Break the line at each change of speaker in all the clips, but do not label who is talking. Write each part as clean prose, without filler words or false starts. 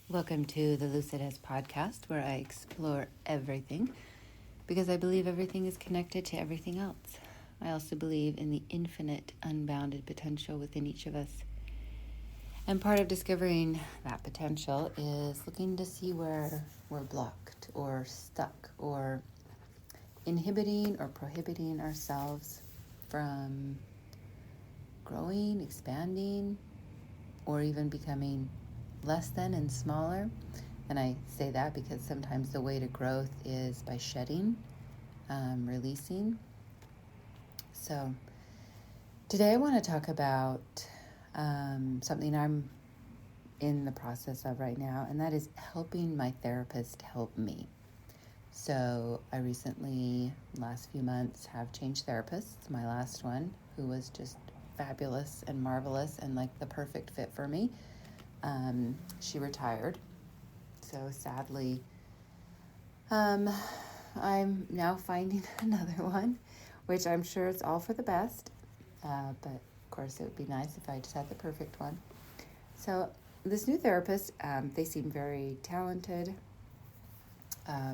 Welcome to the Lucidez podcast, where I explore everything because I believe everything is connected to everything else. I also believe in the infinite, unbounded potential within each of us. And part of discovering that potential is looking to see where we're blocked or stuck or inhibiting or prohibiting ourselves from growing, expanding, or even becoming less than and smaller. And I say that because sometimes the way to growth is by shedding, releasing. So today I want to talk about something I'm in the process of right now, and that is helping my therapist help me. So I recently, last few months, have changed therapists. My last one, who was just fabulous and marvelous and like the perfect fit for me, she retired. So sadly, I'm now finding another one, which I'm sure it's all for the best. But of course, it would be nice if I just had the perfect one. So this new therapist, they seem very talented,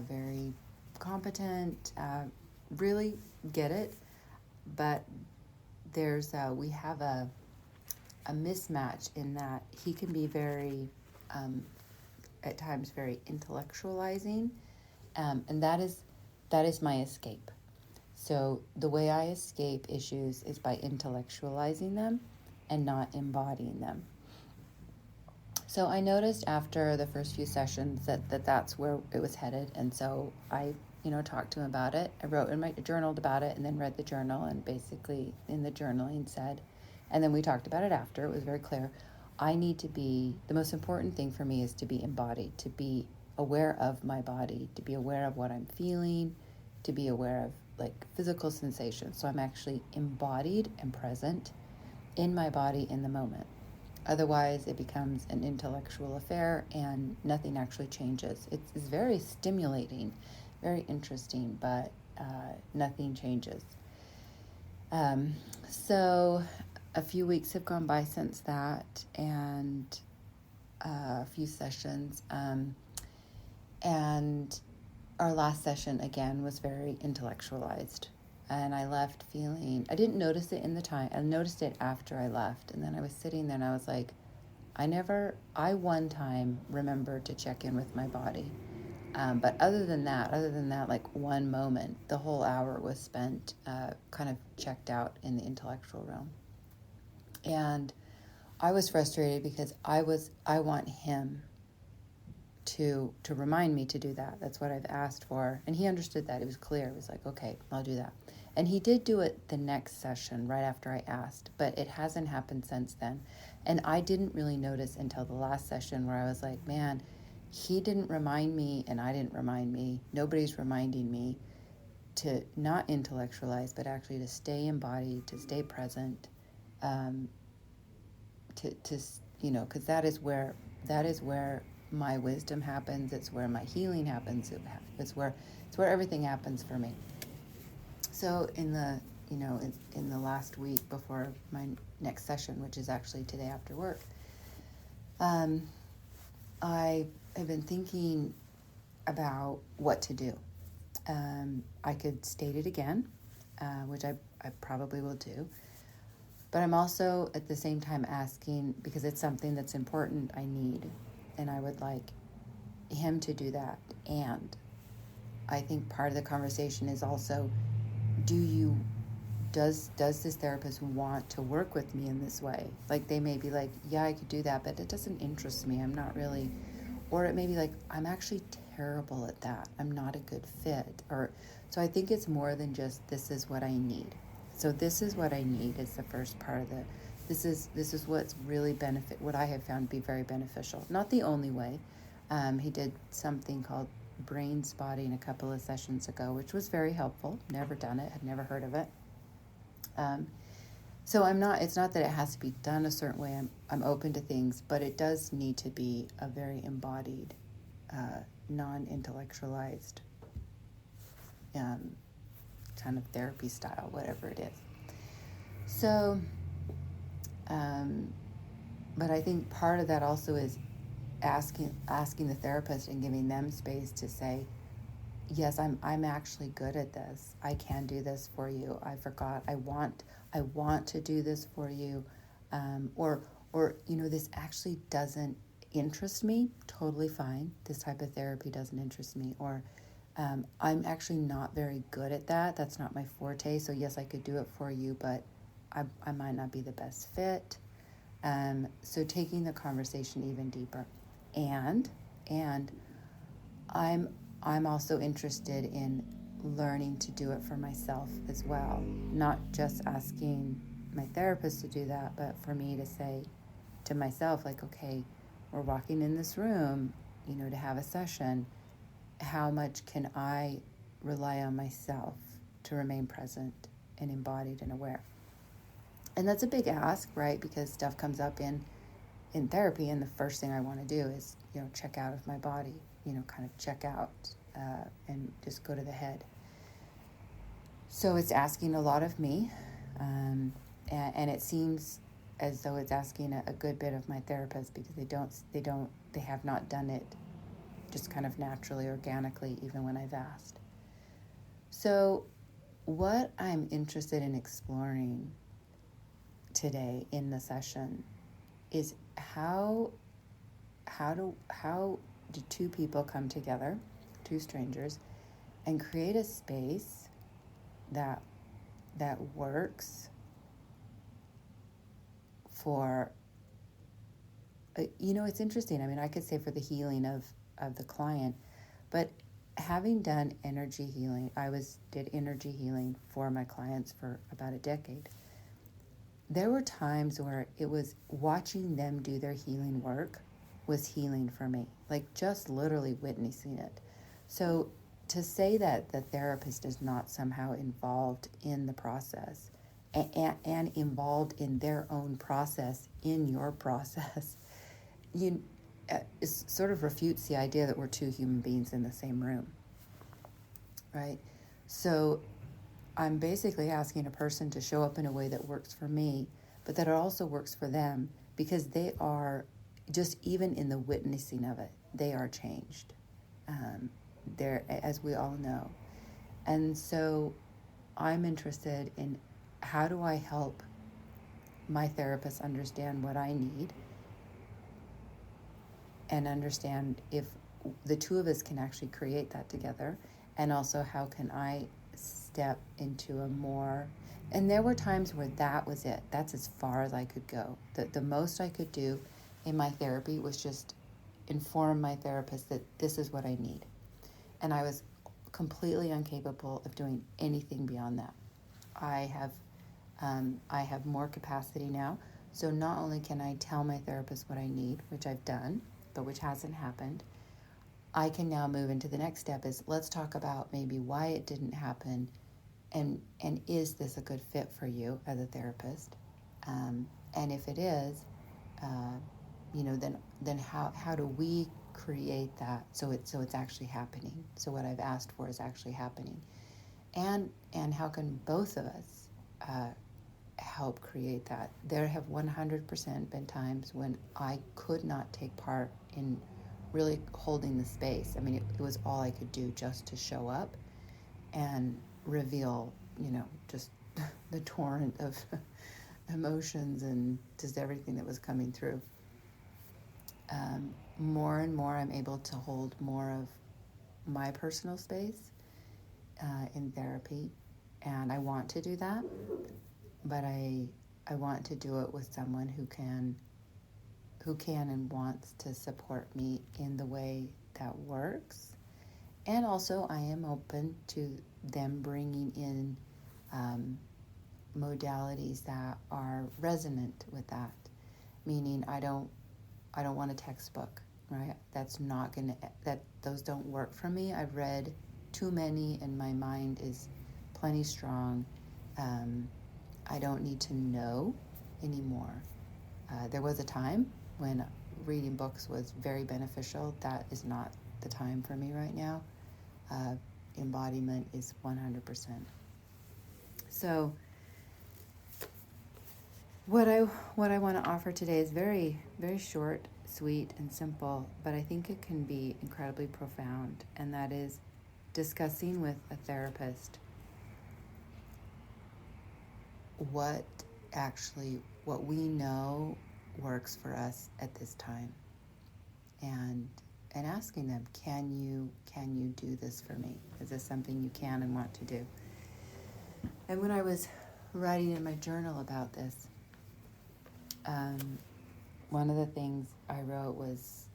very competent, really get it. But we have a mismatch in that he can be very, at times, very intellectualizing, and that is my escape. So the way I escape issues is by intellectualizing them and not embodying them. So I noticed after the first few sessions that that's where it was headed, and so I talked to him about it. I wrote in my journaled about it, and then read the journal, and basically in the journaling said, and then we talked about it after. It was very clear. I need to be, the most important thing for me is to be embodied, to be aware of my body, to be aware of what I'm feeling, to be aware of like physical sensations. So I'm actually embodied and present in my body in the moment. Otherwise, it becomes an intellectual affair and nothing actually changes. It's very stimulating, very interesting, but nothing changes. So a few weeks have gone by since that, and a few sessions. And our last session, again, was very intellectualized. And I left feeling, I didn't notice it in the time, I noticed it after I left. And then I was sitting there and I was like, I one time remembered to check in with my body. But other than that, like one moment, the whole hour was spent kind of checked out in the intellectual realm. And I was frustrated because I want him to remind me to do that. That's what I've asked for. And he understood that. It was clear. It was like, okay, I'll do that. And he did do it the next session right after I asked, but it hasn't happened since then. And I didn't really notice until the last session where I was like, man, he didn't remind me and I didn't remind me. Nobody's reminding me to not intellectualize, but actually to stay embodied, to stay present, because that is where my wisdom happens. It's where my healing happens. It's where everything happens for me. So in the in the last week before my next session, which is actually today after work, I have been thinking about what to do. I could state it again, which I probably will do. But I'm also at the same time asking, because it's something that's important, I need, and I would like him to do that. And I think part of the conversation is also, does this therapist want to work with me in this way? Like, they may be like, yeah, I could do that, but it doesn't interest me. I'm not really, or it may be like, I'm actually terrible at that. I'm not a good fit. So I think it's more than just, this is what I need. So this is what I need is the first part of this is what's really what I have found to be very beneficial. Not the only way. He did something called brain spotting a couple of sessions ago, which was very helpful. Never done it, had never heard of it. So it's not that it has to be done a certain way. I'm open to things, but it does need to be a very embodied, non-intellectualized kind of therapy style, whatever it is. So, but I think part of that also is asking the therapist and giving them space to say, yes, I'm actually good at this. I can do this for you. I forgot. I want to do this for you, or this actually doesn't interest me. Totally fine. This type of therapy doesn't interest me, or I'm actually not very good at that. That's not my forte. So yes, I could do it for you, but I might not be the best fit. So taking the conversation even deeper, and I'm also interested in learning to do it for myself as well. Not just asking my therapist to do that, but for me to say to myself, like, okay, we're walking in this room, to have a session. How much can I rely on myself to remain present and embodied and aware? And that's a big ask, right? Because stuff comes up in therapy, and the first thing I want to do is, check out of my body, kind of check out and just go to the head. So it's asking a lot of me, and it seems as though it's asking a good bit of my therapist, because they have not done it just kind of naturally, organically, even when I've asked. So what I'm interested in exploring today in the session is how do two people come together, two strangers, and create a space that works for it's interesting. I mean, I could say for the healing of the client, but having done energy healing, did energy healing for my clients for about a decade. There were times where it was watching them do their healing work was healing for me, like just literally witnessing it. So to say that the therapist is not somehow involved in the process and involved in their own process in your process, it sort of refutes the idea that we're two human beings in the same room, right? So I'm basically asking a person to show up in a way that works for me, but that it also works for them, because they are, just even in the witnessing of it, they are changed. They're, as we all know. And so I'm interested in, how do I help my therapist understand what I need, and understand if the two of us can actually create that together, and also how can I step into a more, and there were times where that was it. That's as far as I could go. The most I could do in my therapy was just inform my therapist that this is what I need. And I was completely incapable of doing anything beyond that. I have more capacity now. So not only can I tell my therapist what I need, which I've done, but which hasn't happened, I can now move into the next step, is let's talk about maybe why it didn't happen, and is this a good fit for you as a therapist? And if it is, then how do we create that so it's actually happening? So what I've asked for is actually happening, and how can both of us help create that? There have 100% been times when I could not take part in really holding the space. I mean, it was all I could do just to show up and reveal, just the torrent of emotions and just everything that was coming through. More and more, I'm able to hold more of my personal space in therapy, and I want to do that, but I want to do it with someone who can and wants to support me in the way that works. And also, I am open to them bringing in modalities that are resonant with that. Meaning, I don't want a textbook, right? Those don't work for me. I've read too many, and my mind is plenty strong. I don't need to know anymore. There was a time when reading books was very beneficial. That is not the time for me right now. Embodiment is 100%. So what I want to offer today is very, very short, sweet and simple, but I think it can be incredibly profound, and that is discussing with a therapist what we know works for us at this time, and asking them, can you do this for me? Is this something you can and want to do? And when I was writing in my journal about this, one of the things I wrote was,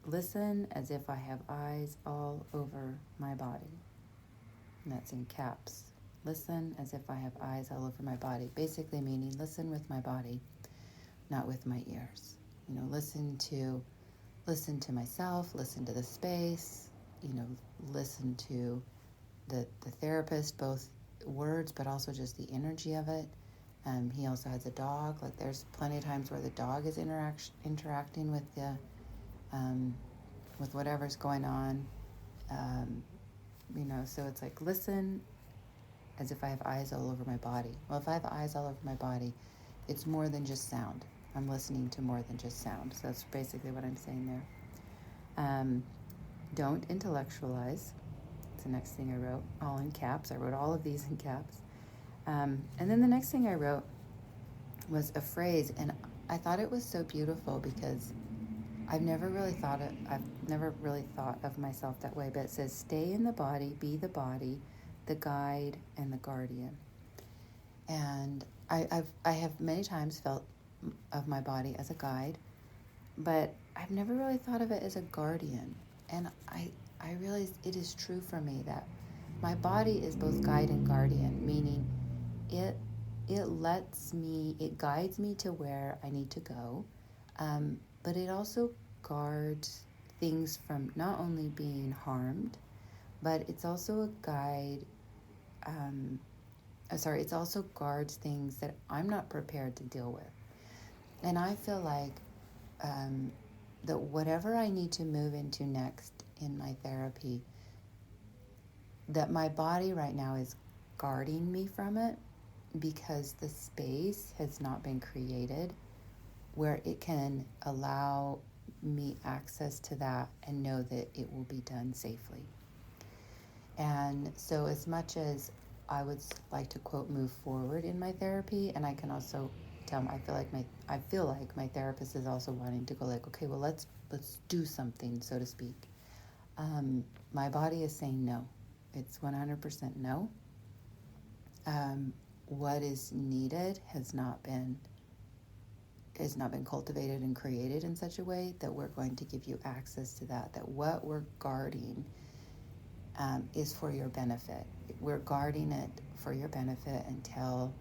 listen as if I have eyes all over my body. And that's in caps. Listen as if I have eyes all over my body. Basically meaning listen with my body, not with my ears. Listen to myself, listen to the space, listen to the therapist, both words, but also just the energy of it. He also has a dog. Like, there's plenty of times where the dog is interacting with with whatever's going on. So it's like, listen as if I have eyes all over my body. Well, if I have eyes all over my body, it's more than just sound. I'm listening to more than just sound. So that's basically what I'm saying there. Don't intellectualize. It's the next thing I wrote, all in caps. I wrote all of these in caps. And then the next thing I wrote was a phrase, and I thought it was so beautiful because I've never really thought of myself that way, but it says, stay in the body, the guide, and the guardian. And I have many times felt of my body as a guide, but I've never really thought of it as a guardian. And I realized it is true for me that my body is both guide and guardian, meaning it guides me to where I need to go, but it also guards things from not only being harmed, but it's also a guide. It also guards things that I'm not prepared to deal with. And I feel like that whatever I need to move into next in my therapy, that my body right now is guarding me from it, because the space has not been created where it can allow me access to that and know that it will be done safely. And so as much as I would like to, quote, move forward in my therapy, and I can also tell I feel like my therapist is also wanting to go, like, okay, well, let's do something, so to speak. My body is saying no. It's 100% no. What is needed has not been cultivated and created in such a way that we're going to give you access to that what we're guarding is for your benefit. We're guarding it for your benefit until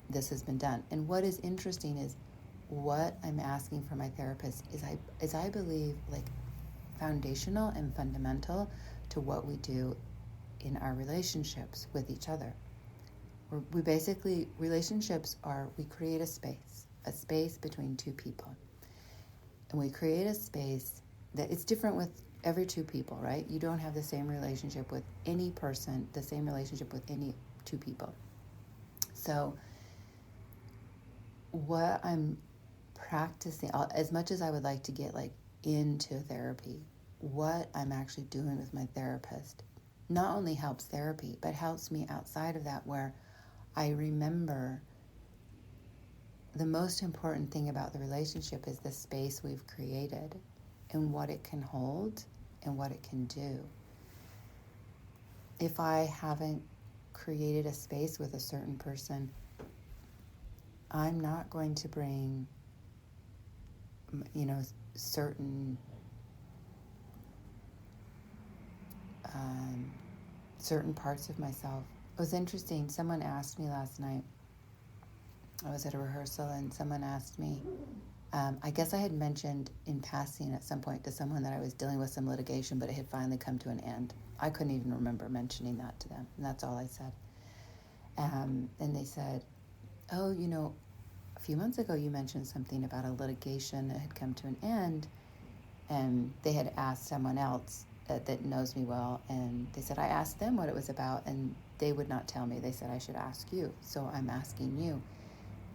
this has been done. And what is interesting is what I'm asking for my therapist is I believe, like, foundational and fundamental to what we do in our relationships with each other. Relationships are, we create a space between two people. And we create a space that it's different with every two people, right? You don't have the same relationship with any person, the same relationship with any two people. So what I'm practicing, as much as I would like to get into therapy, what I'm actually doing with my therapist not only helps therapy, but helps me outside of that, where I remember the most important thing about the relationship is the space we've created and what it can hold and what it can do. If I haven't created a space with a certain person, I'm not going to bring, certain parts of myself. It was interesting. Someone asked me last night, I was at a rehearsal, and someone asked me, I guess I had mentioned in passing at some point to someone that I was dealing with some litigation, but it had finally come to an end. I couldn't even remember mentioning that to them, and that's all I said. And they said, oh, a few months ago you mentioned something about a litigation that had come to an end, and they had asked someone else that knows me well, and they said, I asked them what it was about, and they would not tell me. They said I should ask you, so I'm asking you.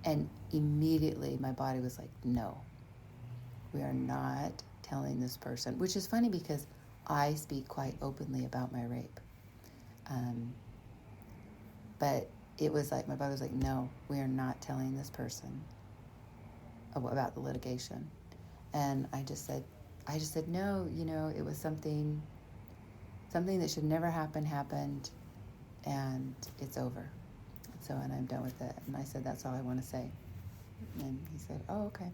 And immediately my body was like, no. We are not telling this person, which is funny because I speak quite openly about my rape. But it was like, my brother was like, no, we are not telling this person about the litigation. And I just said, no, it was something that should never happen happened, and it's over. So, and I'm done with it. And I said, that's all I want to say. And he said, oh, okay.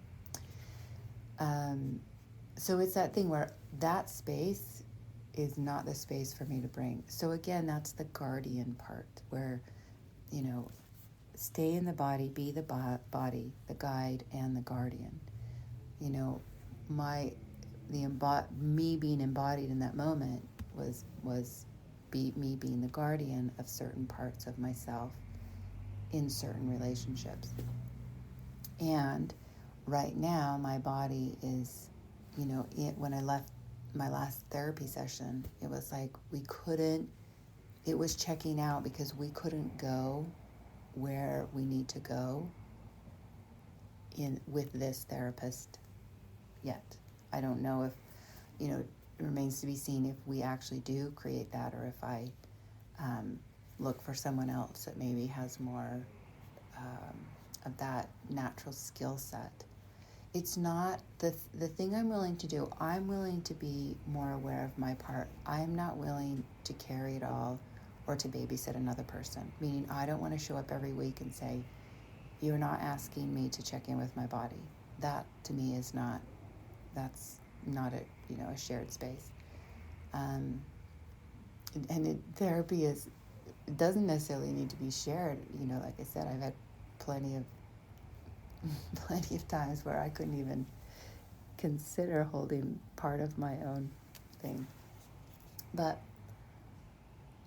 So it's that thing where that space is not the space for me to bring. So again, that's the guardian part where, stay in the body, be the body, the guide, and the guardian. Me being embodied in that moment was me being the guardian of certain parts of myself in certain relationships. And right now, my body is, when I left my last therapy session, it was like it was checking out because we couldn't go where we need to go with this therapist yet. I don't know if, it remains to be seen if we actually do create that, or if I look for someone else that maybe has more of that natural skill set. It's not the thing I'm willing to do. I'm willing to be more aware of my part. I'm not willing to carry it all or to babysit another person. Meaning, I don't want to show up every week and say, you're not asking me to check in with my body. That to me is not, that's not a shared space. Therapy doesn't necessarily need to be shared. Like I said, I've had plenty of times where I couldn't even consider holding part of my own thing. But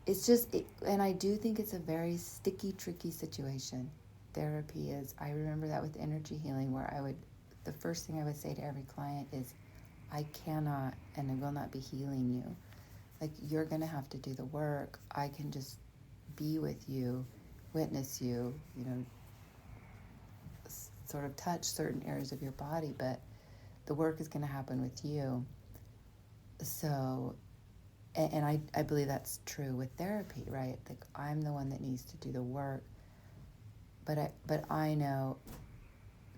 it's just, and I do think it's a very sticky, tricky situation. Therapy is. I remember that with energy healing, where the first thing I would say to every client is, I cannot and I will not be healing you. Like, you're going to have to do the work. I can just be with you, witness you, sort of touch certain areas of your body, but the work is going to happen with you. So, and I believe that's true with therapy, right? Like, I'm the one that needs to do the work, but I know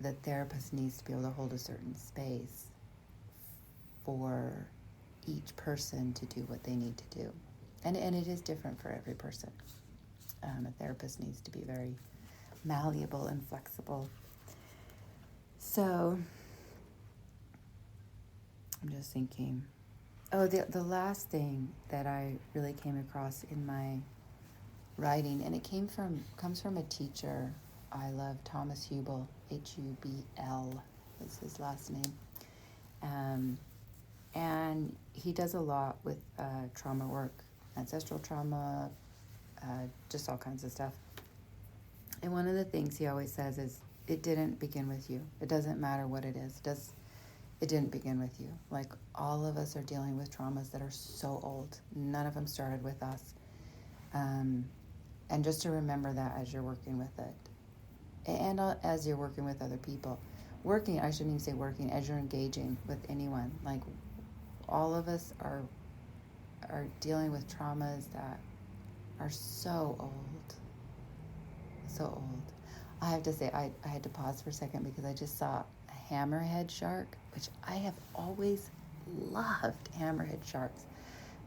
that therapist needs to be able to hold a certain space for each person to do what they need to do. And it is different for every person. A therapist needs to be very malleable and flexible. So, I'm just thinking. Oh, the last thing that I really came across in my writing, and it comes from a teacher I love, Thomas Hubel, Hubl is his last name. And he does a lot with trauma work, ancestral trauma, just all kinds of stuff. And one of the things he always says is, it didn't begin with you. It doesn't matter what it is. It didn't begin with you. Like, all of us are dealing with traumas that are so old. None of them started with us. And just to remember that as you're working with it. And as you're working with other people. I shouldn't even say working, as you're engaging with anyone. Like, all of us are dealing with traumas that are so old. So old. I have to say, I had to pause for a second because I just saw a hammerhead shark, which I have always loved hammerhead sharks.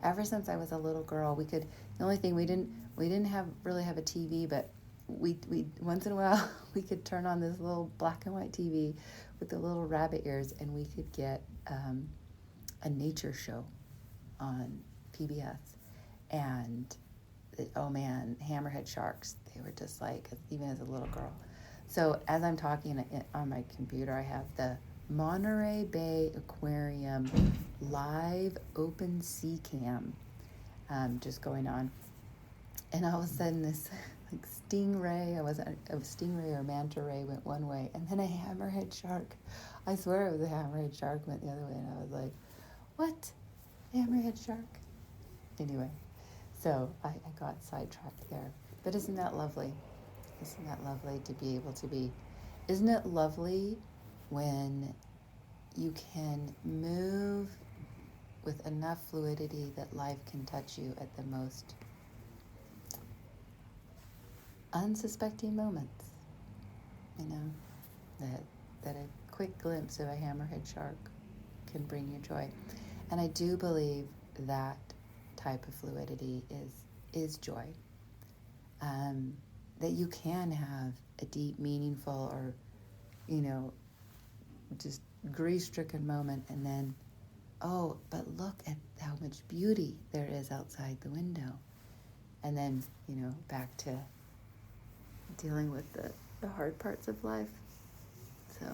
Ever since I was a little girl, the only thing we didn't really have a TV, but we once in a while we could turn on this little black and white TV with the little rabbit ears, and we could get a nature show on PBS. And oh man, hammerhead sharks, they were just like, even as a little girl. So as I'm talking on my computer, I have the Monterey Bay Aquarium live open sea cam just going on. And all of a sudden this like stingray, a stingray or manta ray went one way, and then a hammerhead shark. I swear it was a hammerhead shark went the other way, and I was like, what? Hammerhead shark? Anyway, so I got sidetracked there. But isn't that lovely? Isn't that lovely to be able to be? Isn't it lovely when you can move with enough fluidity that life can touch you at the most unsuspecting moments. You know, that a quick glimpse of a hammerhead shark can bring you joy. And I do believe that type of fluidity is joy. That you can have a deep, meaningful, or, just grief-stricken moment, and then, oh, but look at how much beauty there is outside the window. And then, back to dealing with the hard parts of life. So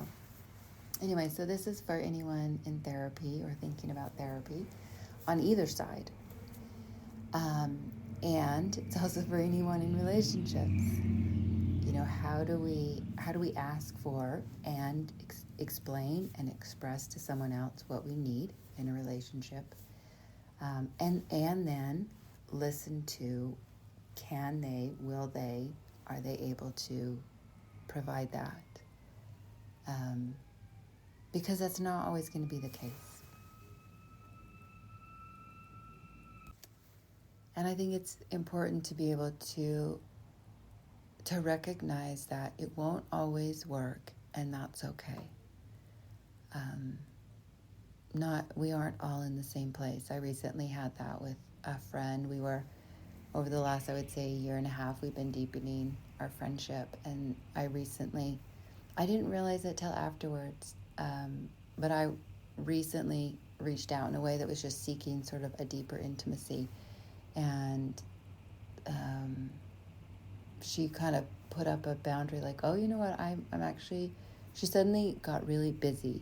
anyway, so this is for anyone in therapy or thinking about therapy on either side. And it's also for anyone in relationships. How do we ask for and explain and express to someone else what we need in a relationship? And then listen to, can they, will they, are they able to provide that? Because that's not always going to be the case. And I think it's important to be able to recognize that it won't always work, and that's okay. We aren't all in the same place. I recently had that with a friend. We were, over the last, I would say, year and a half, we've been deepening our friendship. And I didn't realize it till afterwards, but I recently reached out in a way that was just seeking sort of a deeper intimacy. And she kind of put up a boundary, like, oh, you know what, I'm actually, she suddenly got really busy,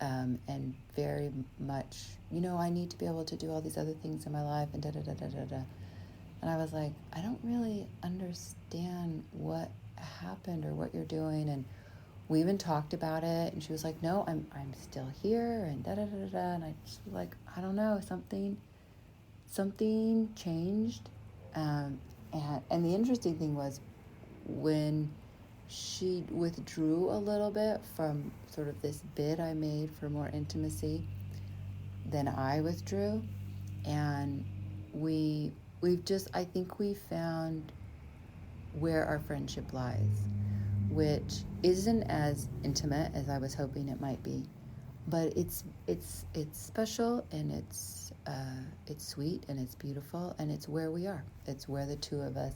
and very much, I need to be able to do all these other things in my life, and da-da-da-da-da-da. And I was like, I don't really understand what happened or what you're doing. And we even talked about it, and she was like, no, I'm still here, and da-da-da-da-da. And I just was like, I don't know, something changed. And the interesting thing was, when she withdrew a little bit from sort of this bid I made for more intimacy, then I withdrew, and I think we found where our friendship lies, which isn't as intimate as I was hoping it might be, but it's special, and it's sweet, and it's beautiful, and it's where we are. It's where the two of us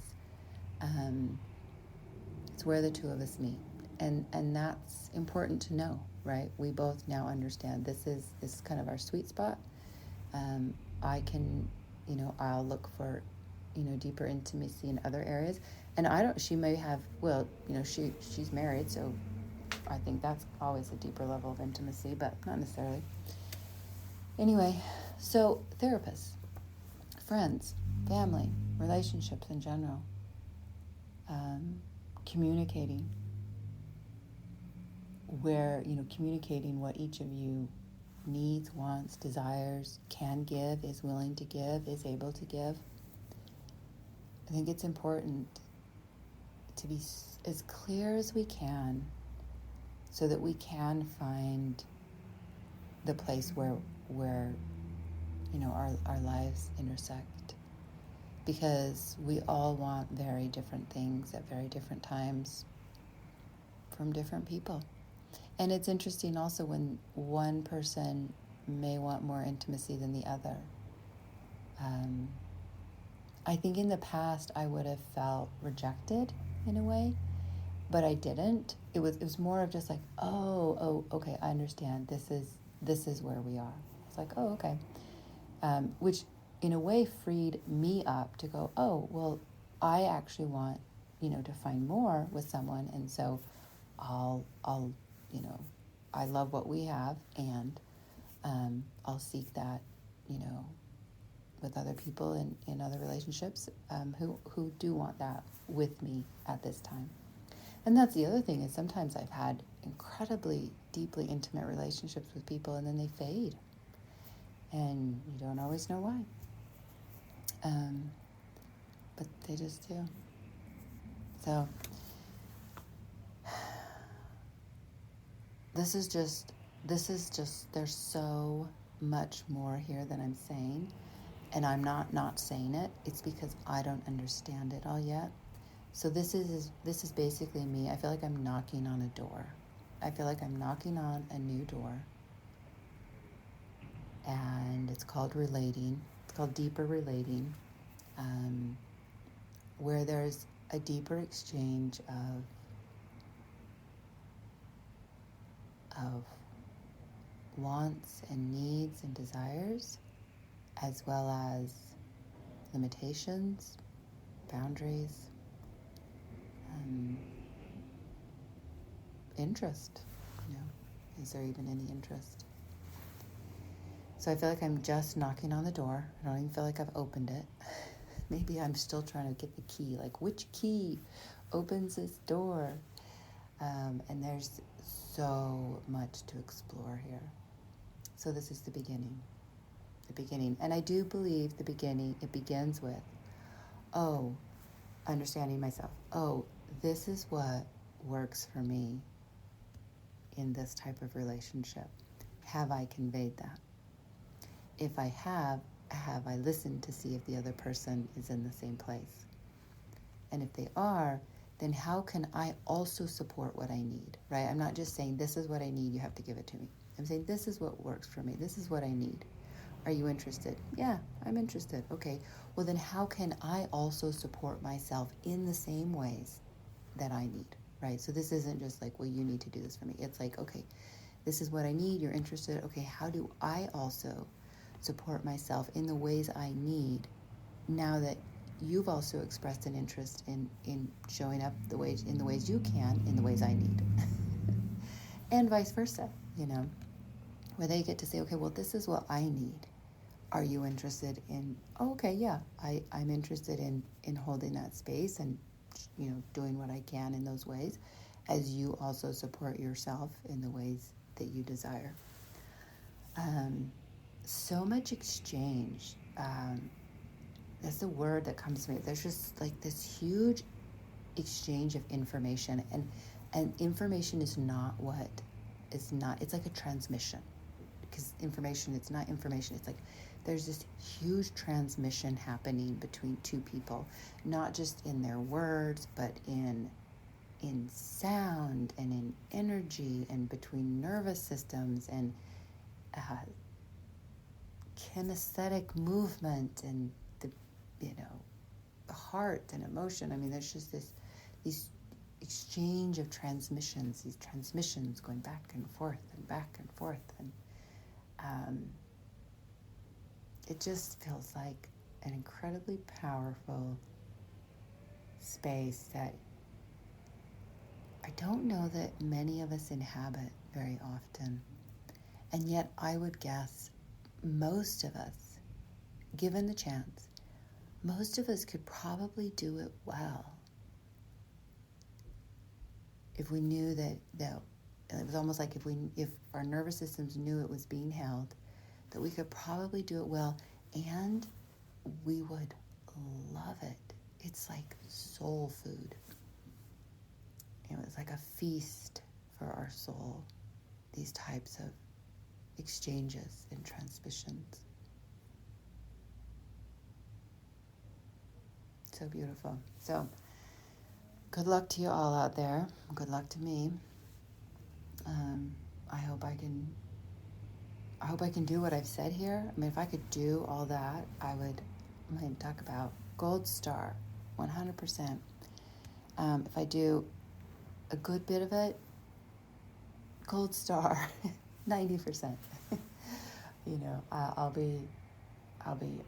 meet, and that's important to know, right? We both now understand this is kind of our sweet spot. I can, I'll look for, deeper intimacy in other areas, and she may have, she's married, so I think that's always a deeper level of intimacy, but not necessarily. Anyway, so therapists, friends, family, relationships in general, communicating communicating what each of you needs, wants, desires, can give, is willing to give, is able to give. I think it's important to be as clear as we can, so that we can find the place where our lives intersect, because we all want very different things at very different times from different people. And it's interesting also when one person may want more intimacy than the other. I think in the past I would have felt rejected in a way, but I didn't. It was more of just like, oh, okay, I understand. This is where we are. It's like, oh, okay, which in a way freed me up to go, oh, well, I actually want, to find more with someone, and so I'll I love what we have, and I'll seek that, with other people in other relationships who do want that with me at this time. And that's the other thing, is sometimes I've had incredibly deeply intimate relationships with people, and then they fade, and you don't always know why. But they just do. So this is just this is just, there's so much more here than I'm saying. And I'm not saying it. It's because I don't understand it all yet. So this is basically me. I feel like I'm knocking on a door. I feel like I'm knocking on a new door. And it's called relating. It's called deeper relating, where there's a deeper exchange of wants and needs and desires, as well as limitations, boundaries, interest. Is there even any interest? So I feel like I'm just knocking on the door. I don't even feel like I've opened it. Maybe I'm still trying to get the key. Like, which key opens this door? And there's so much to explore here. So this is the beginning. The beginning. And I do believe the beginning, it begins with, understanding myself. This is what works for me in this type of relationship. Have I conveyed that? If I have I listened to see if the other person is in the same place? And if they are, then how can I also support what I need, right? I'm not just saying, this is what I need, you have to give it to me. I'm saying, this is what works for me. This is what I need. Are you interested? Yeah, I'm interested. Okay, well then how can I also support myself in the same ways that I need, right? So this isn't just like, well, you need to do this for me. It's like, okay, this is what I need, you're interested. Okay, how do I also support myself in the ways I need, now that you've also expressed an interest in showing up in the ways you can, in the ways I need. And vice versa, where they get to say, okay, well, this is what I need. Are you interested in, I'm interested in holding that space and, doing what I can in those ways, as you also support yourself in the ways that you desire. So much exchange. That's the word that comes to me. There's just like this huge exchange of information, and information is not what it's not. It's like a transmission, because information, it's not information. It's like there's this huge transmission happening between two people, not just in their words, but in sound and in energy, and between nervous systems and kinesthetic movement, and the heart and emotion. I mean, there's just these exchange of transmissions, these transmissions going back and forth and back and forth, and it just feels like an incredibly powerful space that I don't know that many of us inhabit very often. And yet I would guess most of us, given the chance, most of us could probably do it well. If we knew that it was almost like if our nervous systems knew it was being held, that we could probably do it well, and we would love it. It's like soul food. It's like a feast for our soul, these types of exchanges and transmissions. So beautiful. So good luck to you all out there. Good luck to me. I hope I can do what I've said here. I mean, if I could do all that, I'm going to talk about gold star, 100%. If I do a good bit of it, gold star, 90%. I'll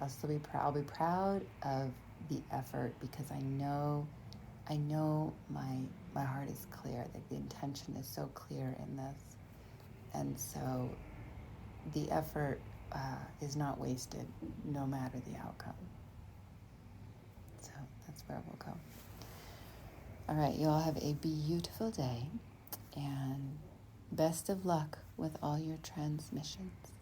still be proud. I'll be proud of the effort, because I know my heart is clear. Like, the intention is so clear in this, and so the effort is not wasted, no matter the outcome. So that's where we'll go. All right, you all have a beautiful day, and best of luck with all your transmissions.